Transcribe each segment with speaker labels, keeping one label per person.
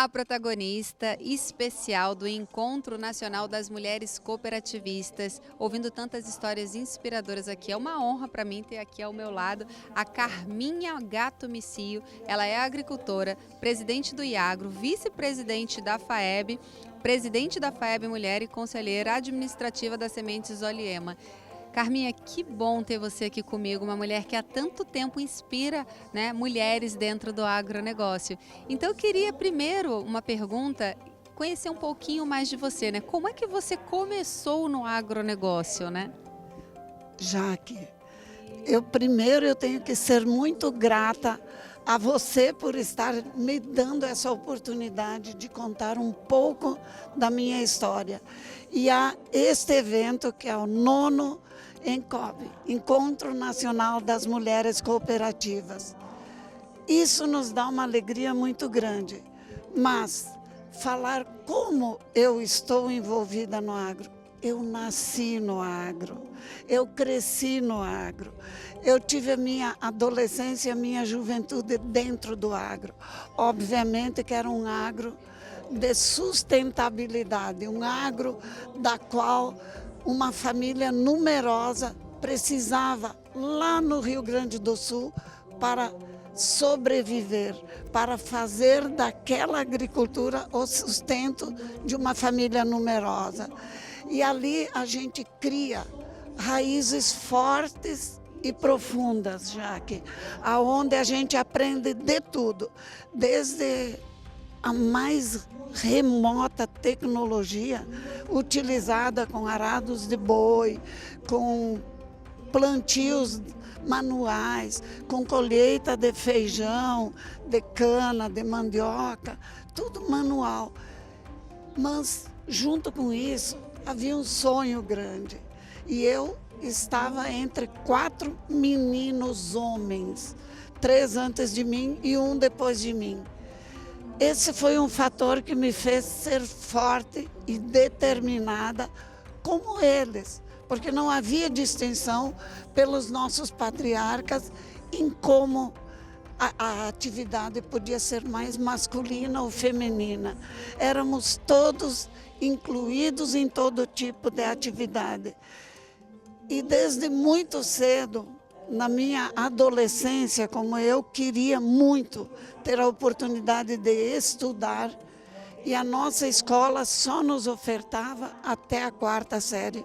Speaker 1: a protagonista especial do Encontro Nacional das Mulheres Cooperativistas, ouvindo tantas histórias inspiradoras aqui. É uma honra para mim ter aqui ao meu lado a Carminha Gato Micio. Ela é agricultora, presidente do IAGRO, vice-presidente da FAEB, presidente da FAEB Mulher e conselheira administrativa da Sementes Oliema. Carminha, que bom ter você aqui comigo, uma mulher que há tanto tempo inspira, né, mulheres dentro do agronegócio. Então eu queria primeiro uma pergunta, conhecer um pouquinho mais de você, né? Como é que você começou no agronegócio, né?
Speaker 2: Jaque, eu tenho que ser muito grata a você por estar me dando essa oportunidade de contar um pouco da minha história. E a este evento, que é o 9º ENCOB, Encontro Nacional das Mulheres Cooperativas. Isso nos dá uma alegria muito grande, mas falar como eu estou envolvida no agro. Eu nasci no agro, eu cresci no agro, eu tive a minha adolescência, a minha juventude dentro do agro. Obviamente que era um agro de sustentabilidade, um agro da qual uma família numerosa precisava lá no Rio Grande do Sul para sobreviver, para fazer daquela agricultura o sustento de uma família numerosa. E ali a gente cria raízes fortes e profundas, Jaque, aonde a gente aprende de tudo, desde a mais remota tecnologia utilizada com arados de boi, com plantios manuais, com colheita de feijão, de cana, de mandioca, tudo manual. Mas, junto com isso, havia um sonho grande. E eu estava entre 4 meninos homens, 3 antes de mim e 1 depois de mim. Esse foi um fator que me fez ser forte e determinada como eles, porque não havia distinção pelos nossos patriarcas em como a atividade podia ser mais masculina ou feminina. Éramos todos incluídos em todo tipo de atividade. E desde muito cedo, na minha adolescência, como eu queria muito ter a oportunidade de estudar, e a nossa escola só nos ofertava até a 4ª série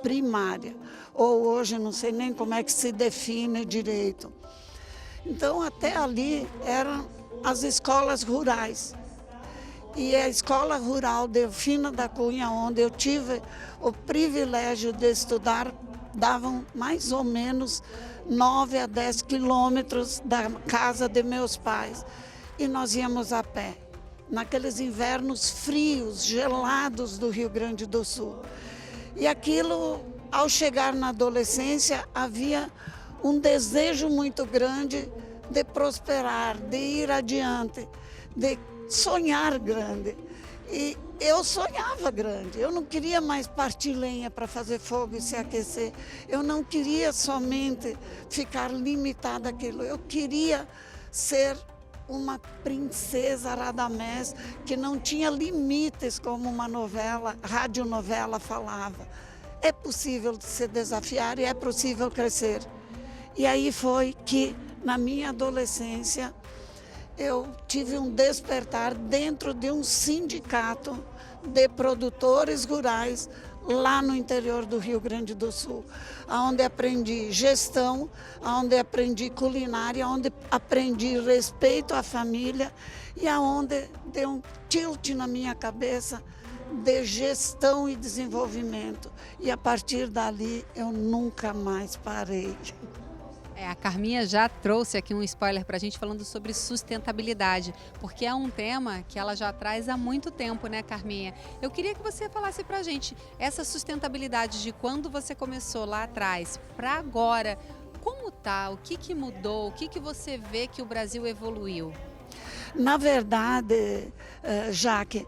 Speaker 2: primária, ou hoje não sei nem como é que se define direito. Então até ali eram as escolas rurais. E a escola rural Delfina da Cunha, onde eu tive o privilégio de estudar, davam mais ou menos 9 a 10 quilômetros da casa de meus pais. E nós íamos a pé, naqueles invernos frios, gelados do Rio Grande do Sul. E aquilo, ao chegar na adolescência, havia um desejo muito grande de prosperar, de ir adiante, de sonhar grande. E eu sonhava grande, eu não queria mais partir lenha para fazer fogo e se aquecer. Eu não queria somente ficar limitada àquilo, eu queria ser uma princesa Radamés que não tinha limites, como uma novela, radionovela falava. É possível se desafiar e é possível crescer. E aí foi que, na minha adolescência, eu tive um despertar dentro de um sindicato de produtores rurais lá no interior do Rio Grande do Sul, onde aprendi gestão, onde aprendi culinária, onde aprendi respeito à família e aonde deu um tilt na minha cabeça de gestão e desenvolvimento. E a partir dali eu nunca mais parei.
Speaker 1: A Carminha já trouxe aqui um spoiler para a gente falando sobre sustentabilidade, porque é um tema que ela já traz há muito tempo, né, Carminha? Eu queria que você falasse para a gente essa sustentabilidade de quando você começou lá atrás para agora. Como tá? O que mudou? O que você vê que o Brasil evoluiu?
Speaker 2: Na verdade, Jaque,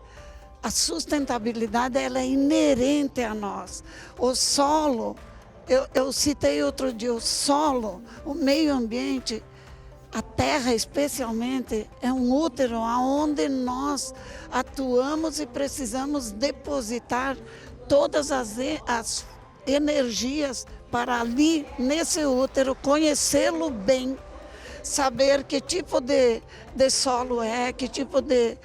Speaker 2: a sustentabilidade ela é inerente a nós. O solo, eu citei outro dia, o solo, o meio ambiente, A terra, especialmente, é um útero onde nós atuamos e precisamos depositar todas as energias para ali, nesse útero, conhecê-lo bem, saber que tipo de solo é, que tipo de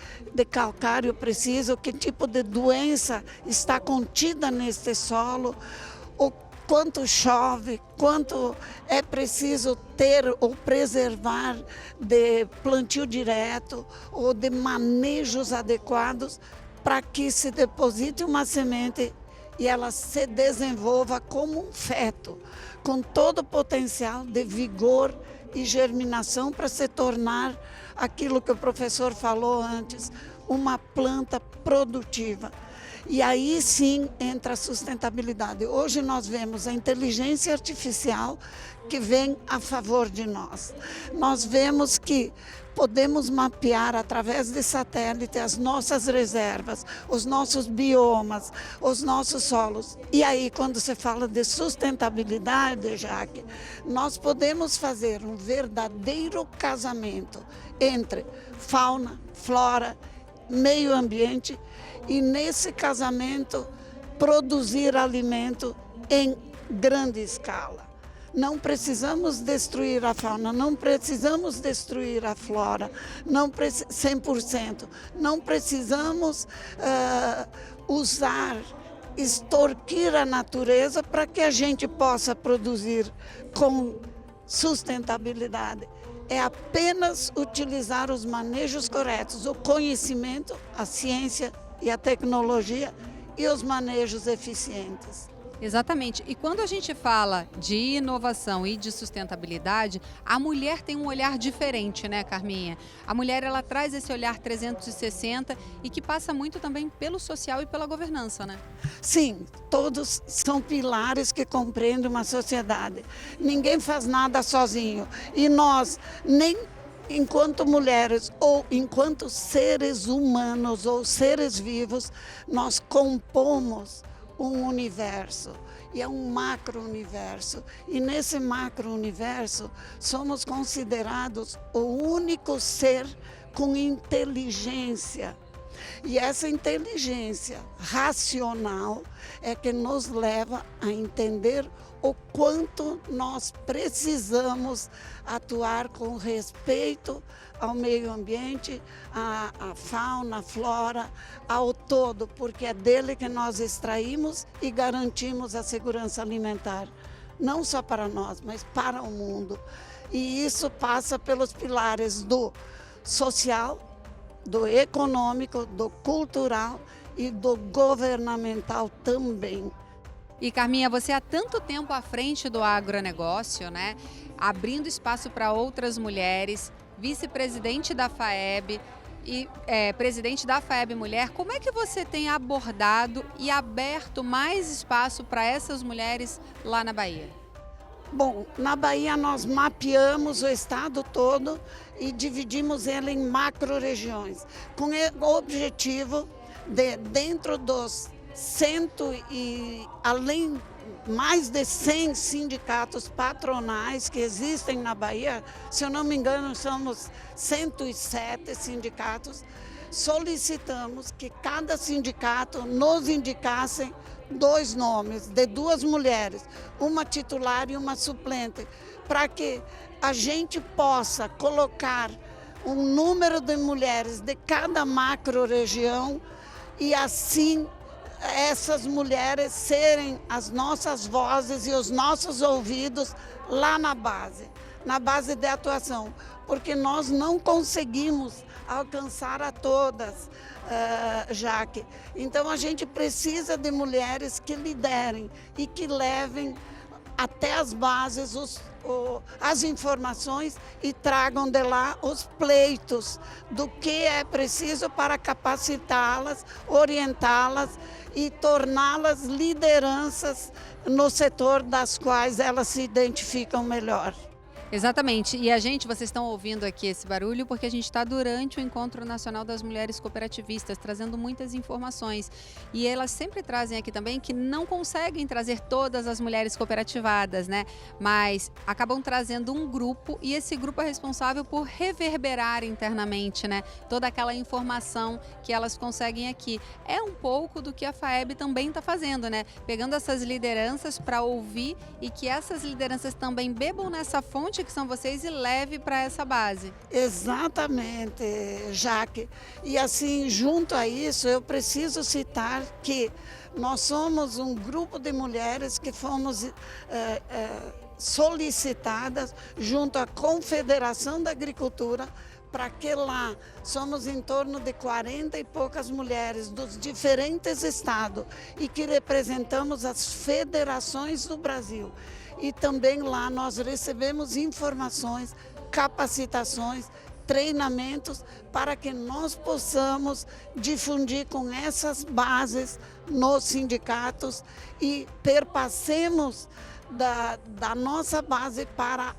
Speaker 2: calcário precisa, que tipo de doença está contida neste solo, o quanto chove, quanto é preciso ter ou preservar de plantio direto ou de manejos adequados para que se deposite uma semente e ela se desenvolva como um feto, com todo o potencial de vigor e germinação para se tornar aquilo que o professor falou antes, uma planta produtiva. E aí sim entra a sustentabilidade. Hoje nós vemos a inteligência artificial que vem a favor de nós. Nós vemos que podemos mapear através de satélite as nossas reservas, os nossos biomas, os nossos solos. E aí, quando se fala de sustentabilidade, Jaque, nós podemos fazer um verdadeiro casamento entre fauna, flora, meio ambiente e nesse casamento produzir alimento em grande escala. Não precisamos destruir a fauna, não precisamos destruir a flora, 100%. Não precisamos extorquir a natureza para que a gente possa produzir com sustentabilidade. É apenas utilizar os manejos corretos, o conhecimento, a ciência e a tecnologia e os manejos eficientes.
Speaker 1: Exatamente. E quando a gente fala de inovação e de sustentabilidade, a mulher tem um olhar diferente, né, Carminha? A mulher, ela traz esse olhar 360 e que passa muito também pelo social e pela governança, né?
Speaker 2: Sim, todos são pilares que compreendem uma sociedade. Ninguém faz nada sozinho. E nós, nem enquanto mulheres ou enquanto seres humanos ou seres vivos, nós compomos um universo, e é um macro-universo. E nesse macro-universo somos considerados o único ser com inteligência. E essa inteligência racional é que nos leva a entender o quanto nós precisamos atuar com respeito ao meio ambiente, à fauna, à flora, ao todo, porque é dele que nós extraímos e garantimos a segurança alimentar, não só para nós, mas para o mundo. E isso passa pelos pilares do social, do econômico, do cultural e do governamental também.
Speaker 1: E Carminha, você há tanto tempo à frente do agronegócio, né? Abrindo espaço para outras mulheres, vice-presidente da FAEB e presidente da FAEB Mulher. Como é que você tem abordado e aberto mais espaço para essas mulheres lá na Bahia?
Speaker 2: Bom, na Bahia nós mapeamos o estado todo e dividimos ele em macro-regiões, com o objetivo de, dentro dos mais de 100 sindicatos patronais que existem na Bahia, se eu não me engano, somos 107 sindicatos, solicitamos que cada sindicato nos indicasse 2 nomes de 2 mulheres, uma titular e uma suplente, para que a gente possa colocar um número de mulheres de cada macro-região e assim essas mulheres serem as nossas vozes e os nossos ouvidos lá na base de atuação, porque nós não conseguimos alcançar a todas, Jaque. Então a gente precisa de mulheres que liderem e que levem até as bases as informações e tragam de lá os pleitos do que é preciso para capacitá-las, orientá-las e torná-las lideranças no setor das quais elas se identificam melhor.
Speaker 1: Exatamente. E vocês estão ouvindo aqui esse barulho porque a gente está durante o Encontro Nacional das Mulheres Cooperativistas, trazendo muitas informações. E elas sempre trazem aqui também que não conseguem trazer todas as mulheres cooperativadas, né? Mas acabam trazendo um grupo e esse grupo é responsável por reverberar internamente, né? Toda aquela informação que elas conseguem aqui. É um pouco do que a FAEB também está fazendo, né? Pegando essas lideranças para ouvir e que essas lideranças também bebam nessa fonte que são vocês e leve para essa base.
Speaker 2: Exatamente, Jaque. E assim, junto a isso, eu preciso citar que nós somos um grupo de mulheres que fomos solicitadas junto à Confederação da Agricultura para que lá somos em torno de 40 e poucas mulheres dos diferentes estados e que representamos as federações do Brasil. E também lá nós recebemos informações, capacitações, treinamentos para que nós possamos difundir com essas bases nos sindicatos e perpassemos da nossa base para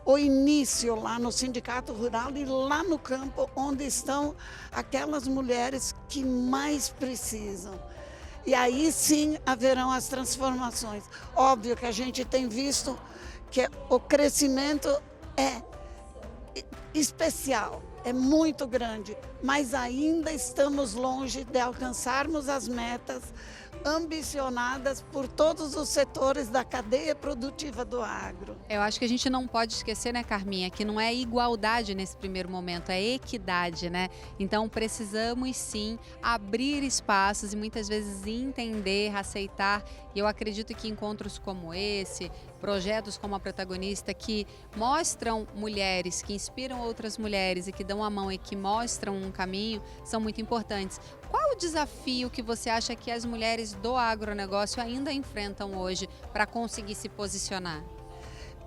Speaker 2: o início lá no Sindicato Rural e lá no campo, onde estão aquelas mulheres que mais precisam. E aí sim haverão as transformações. Óbvio que a gente tem visto que o crescimento é especial, é muito grande, mas ainda estamos longe de alcançarmos as metas ambicionadas por todos os setores da cadeia produtiva do agro.
Speaker 1: Eu acho que a gente não pode esquecer, né, Carminha, que não é igualdade nesse primeiro momento, é equidade, né? Então precisamos sim abrir espaços e muitas vezes entender, aceitar. E eu acredito que encontros como esse, projetos como a Protagonista, que mostram mulheres, que inspiram outras mulheres e que dão a mão e que mostram um caminho, são muito importantes. Qual o desafio que você acha que as mulheres do agronegócio ainda enfrentam hoje para conseguir se posicionar?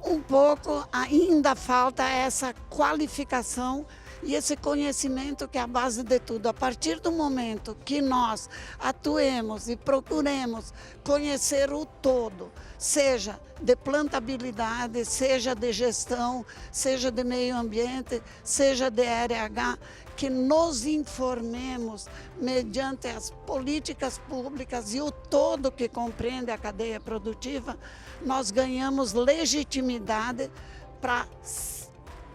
Speaker 2: Um pouco ainda falta essa qualificação e esse conhecimento que é a base de tudo. A partir do momento que nós atuemos e procuremos conhecer o todo, seja de plantabilidade, seja de gestão, seja de meio ambiente, seja de RH, que nos informemos mediante as políticas públicas e o todo que compreende a cadeia produtiva, nós ganhamos legitimidade para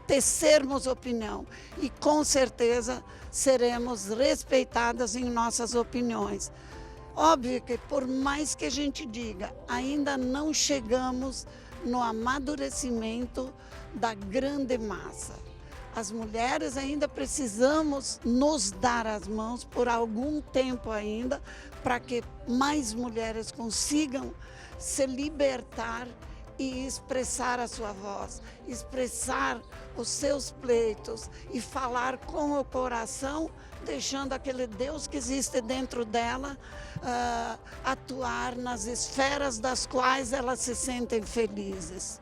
Speaker 2: tecermos opinião e com certeza seremos respeitadas em nossas opiniões. Óbvio que por mais que a gente diga, ainda não chegamos no amadurecimento da grande massa. As mulheres ainda precisamos nos dar as mãos por algum tempo ainda para que mais mulheres consigam se libertar e expressar a sua voz, expressar os seus pleitos e falar com o coração, deixando aquele Deus que existe dentro dela atuar nas esferas das quais elas se sentem felizes.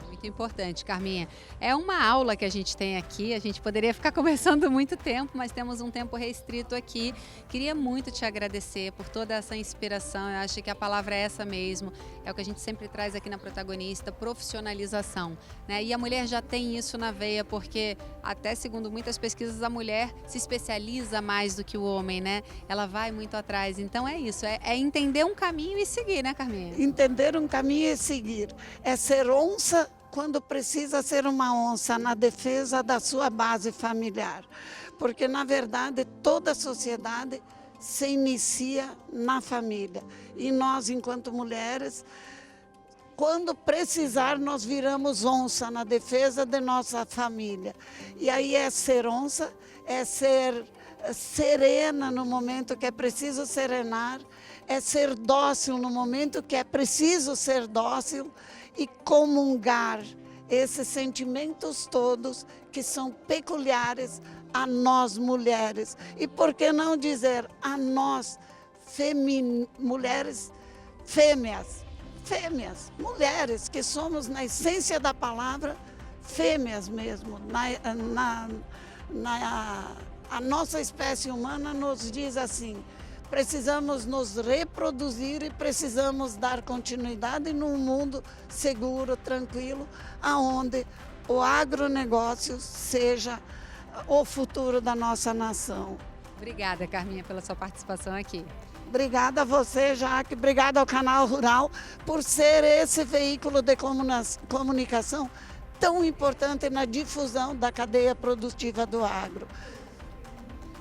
Speaker 1: Muito importante, Carminha. É uma aula que a gente tem aqui, a gente poderia ficar conversando muito tempo, mas temos um tempo restrito aqui. Queria muito te agradecer por toda essa inspiração, eu acho que a palavra é essa mesmo, é o que a gente sempre traz aqui na Protagonista, profissionalização, né? E a mulher já tem isso na veia, porque até segundo muitas pesquisas, a mulher se especializa mais do que o homem, né? Ela vai muito atrás, então é isso, é entender um caminho e seguir, né, Carminha?
Speaker 2: Entender um caminho e seguir, é ser onça quando precisa ser uma onça na defesa da sua base familiar. Porque, na verdade, toda a sociedade se inicia na família. E nós, enquanto mulheres, quando precisar, nós viramos onça na defesa de nossa família. E aí é ser onça, é ser serena no momento que é preciso serenar, é ser dócil no momento que é preciso ser dócil, e comungar esses sentimentos todos que são peculiares a nós mulheres. E por que não dizer a nós mulheres fêmeas, mulheres que somos na essência da palavra fêmeas mesmo. A nossa espécie humana nos diz assim: precisamos nos reproduzir e precisamos dar continuidade num mundo seguro, tranquilo, aonde o agronegócio seja o futuro da nossa nação.
Speaker 1: Obrigada, Carminha, pela sua participação aqui.
Speaker 2: Obrigada a você, Jaque, obrigada ao Canal Rural por ser esse veículo de comunicação tão importante na difusão da cadeia produtiva do agro.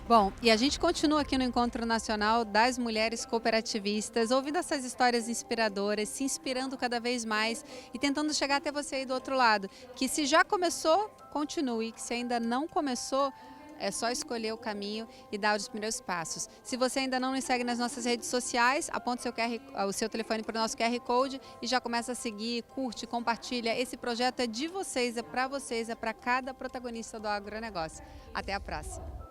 Speaker 1: Bom, e a gente continua aqui no Encontro Nacional das Mulheres Cooperativistas, ouvindo essas histórias inspiradoras, se inspirando cada vez mais e tentando chegar até você aí do outro lado. Que se já começou, continue, que se ainda não começou, é só escolher o caminho e dar os primeiros passos. Se você ainda não nos segue nas nossas redes sociais, aponte o seu telefone para o nosso QR Code e já começa a seguir, curte, compartilha. Esse projeto é de vocês, é para cada protagonista do agronegócio. Até a próxima.